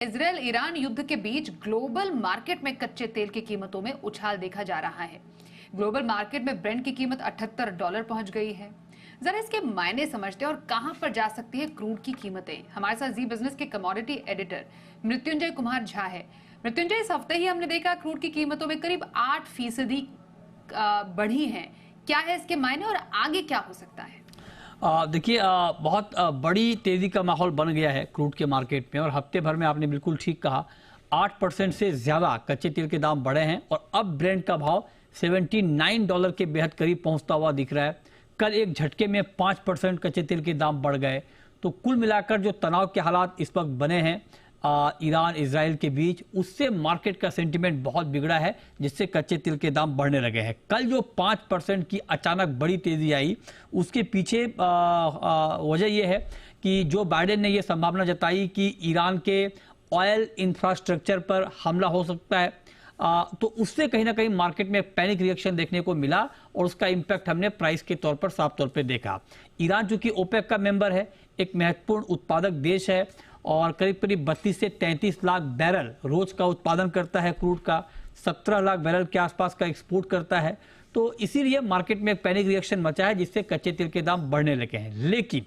Israel Iran युद्ध के बीच global market में कच्चे तेल की कीमतों में उछाल देखा जा रहा है। ग्लोबल मार्केट में ब्रेंट की कीमत $78 पहुंच गई है। जरा इसके मायने समझते हैं और कहां पर जा सकती है क्रूड की कीमतें। हमारे साथ जी बिजनेस के कमोडिटी एडिटर मृत्युंजय कुमार झा है। मृत्युंजय, इस हफ्ते ही हमने देखा क्रूड की कीमतों में करीब 8% बढ़ी है। क्या है इसके मायने और आगे क्या हो सकता है? देखिए, बहुत बड़ी तेजी का माहौल बन गया है क्रूड के मार्केट में और हफ्ते भर में आपने बिल्कुल ठीक कहा, 8% से ज्यादा कच्चे तेल के दाम बढ़े हैं और अब ब्रेंट का भाव $79 के बेहद करीब पहुंचता हुआ दिख रहा है। कल एक झटके में 5% कच्चे तेल के दाम बढ़ गए। तो कुल मिलाकर जो तनाव के हालात इस वक्त बने हैं ईरान इजराइल के बीच, उससे मार्केट का सेंटीमेंट बहुत बिगड़ा है, जिससे कच्चे तेल के दाम बढ़ने लगे हैं। कल जो 5% की अचानक बड़ी तेजी आई, उसके पीछे वजह यह है कि जो बाइडेन ने यह संभावना जताई कि ईरान के ऑयल इंफ्रास्ट्रक्चर पर हमला हो सकता है। तो उससे कहीं ना कहीं मार्केट में पैनिक रिएक्शन देखने को मिला और उसका इंपैक्ट हमने प्राइस के तौर पर साफ तौर पे देखा। ईरान चूंकि ओपेक का मेंबर है, एक महत्वपूर्ण उत्पादक देश है और करीब करीब 32 से 33 लाख बैरल रोज का उत्पादन करता है क्रूड का, 17 लाख बैरल के आसपास का एक्सपोर्ट करता है। तो इसीलिए मार्केट में एक पैनिक रिएक्शन मचा है, जिससे कच्चे तेल के दाम बढ़ने लगे हैं। लेकिन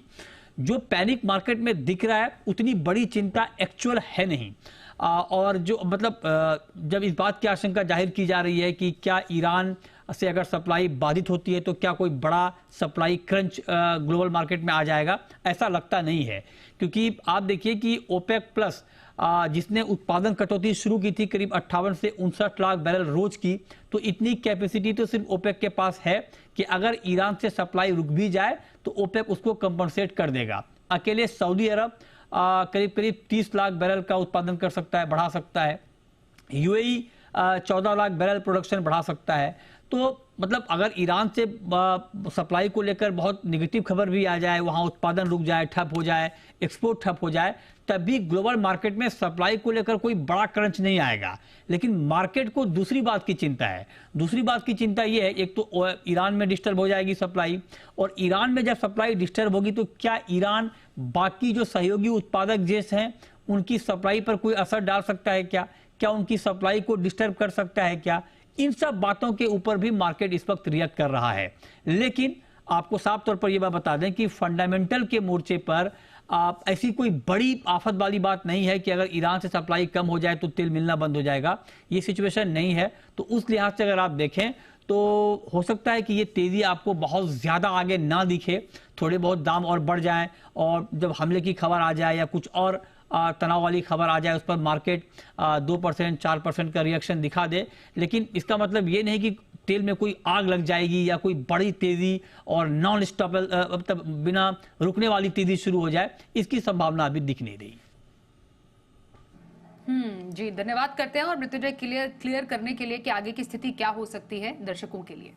जो पैनिक मार्केट में दिख रहा है, उतनी बड़ी चिंता एक्चुअल है नहीं। और जो मतलब जब इस बात की आशंका जाहिर की जा रही है कि क्या ईरान से अगर सप्लाई बाधित होती है तो क्या कोई बड़ा सप्लाई क्रंच ग्लोबल मार्केट में आ जाएगा, ऐसा लगता नहीं है। क्योंकि आप देखिए कि ओपेक प्लस जिसने उत्पादन कटौती शुरू की थी करीब 58 से 59 लाख बैरल रोज की, तो इतनी कैपेसिटी तो सिर्फ ओपेक के पास है कि अगर ईरान से सप्लाई रुक भी जाए तो ओपेक उसको कंपनसेट कर देगा। अकेले सऊदी अरब करीब करीब 30 लाख बैरल का उत्पादन कर सकता है, बढ़ा सकता है। यूएई 14 लाख बैरल प्रोडक्शन बढ़ा सकता है। तो मतलब अगर ईरान से सप्लाई को लेकर बहुत निगेटिव खबर भी आ जाए, वहां उत्पादन रुक जाए, ठप हो जाए, एक्सपोर्ट ठप हो जाए, तब भी ग्लोबल मार्केट में सप्लाई को लेकर कोई बड़ा क्रंच नहीं आएगा। लेकिन मार्केट को दूसरी बात की चिंता है। दूसरी बात की चिंता यह है, एक तो ईरान में डिस्टर्ब हो जाएगी सप्लाई, और ईरान में जब सप्लाई डिस्टर्ब होगी तो क्या ईरान बाकी जो सहयोगी उत्पादक देश हैं उनकी सप्लाई पर कोई असर डाल सकता है? क्या उनकी सप्लाई को डिस्टर्ब कर सकता है? क्या इन सब बातों के ऊपर भी मार्केट इस वक्त रिएक्ट कर रहा है। लेकिन आपको साफ तौर पर यह बात बता दें कि फंडामेंटल के मोर्चे पर ऐसी कोई बड़ी आफत वाली बात नहीं है कि अगर ईरान से सप्लाई कम हो जाए तो तेल मिलना बंद हो जाएगा। ये सिचुएशन नहीं है। तो उस लिहाज से अगर आप देखें तो हो सकता है कि ये तेजी आपको बहुत ज्यादा आगे ना दिखे, थोड़े बहुत दाम और बढ़ जाएं और जब हमले की खबर आ जाए या कुछ और तनाव वाली खबर आ जाए, उस पर मार्केट 2% 4% का रिएक्शन दिखा दे। लेकिन इसका मतलब ये नहीं कि तेल में कोई आग लग जाएगी या कोई बड़ी तेजी और नॉन स्टॉप मतलब बिना रुकने वाली तेजी शुरू हो जाए, इसकी संभावना अभी दिख नहीं रही। जी धन्यवाद करते हैं और मृत्युंजय क्लियर करने के लिए कि आगे की स्थिति क्या हो सकती है दर्शकों के लिए।